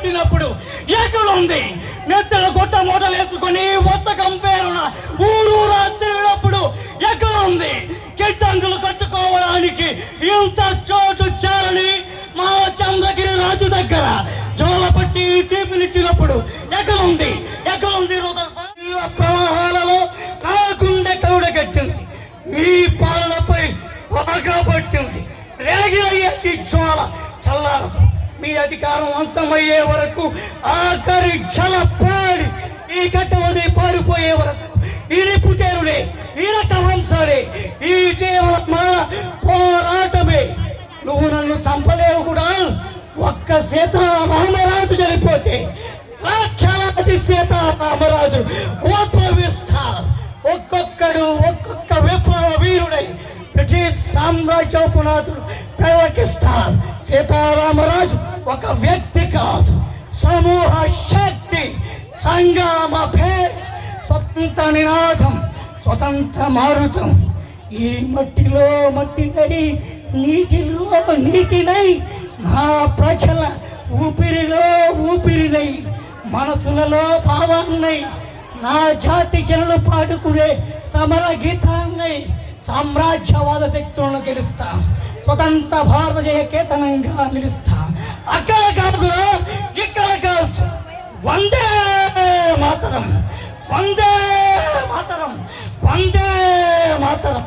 పట్టినప్పుడు ఎక్కడుంది? నెత్తల గొట్ట మూటలు వేసుకొని ఒత్త కంపేరున ఊరూరా తిరిగినప్పుడు ఎక్కడుంది? కిట్టంగులు కట్టుకోవడానికి ఇంత చోటు చేరని మా చంద్రగిరి రాజు దగ్గర జోలపట్టి తీపినిచ్చినప్పుడు ఎక్కడుంది? ప్రవాహాలలో నా గుండె కౌడగట్టింది, మీ పాలనపై బాగా పట్టింది. రేగిరయ్యేది జ్వాల చల్లారదు. మీ అధికారం అంతమయ్యే వరకు ఆఖరి జల పాడి ఈ కట్టవది పారిపోయే వరకు ఇది పుటేరులే, ఈ రక్తవంశాలే, ఈ జీవాత్మ పోరాటమే. నువ్వు నన్ను చంపలేవు కూడా. ఒక్క సీతారామరాజు చనిపోతే లక్షలాది సీతారామరాజు ఉద్భవిస్తారు. ఒక్కొక్కడు ఒక్కొక్క విప్లవ వీరుడై బ్రిటిష్ సామ్రాజ్య పునాదులు ప్రవకిస్తారు. సీతారామరాజు ఒక వ్యక్తి కాదు, సమూహ శక్తి, సంగమ భేద, స్వతంత్ర నినాదం, స్వతంత్ర మారుతం. ఈ మట్టిలో మట్టినై, నీటిలో నీటినై, నా ప్రజల ఊపిరిలో ఊపిరినై, మనసులలో భావాన్నై, నా జాతి జనులు పాడుకునే సమర గీతాన్నై సామ్రాజ్యవాద శక్తులను గెలుస్తా. స్వతంత్ర భారతీయ కేతనంగా నిలుస్తా. అక్కడ కాదురా, ఇక్కడ కాదు. వందే మాతరం, వందే మాతరం, వందే మాతరం.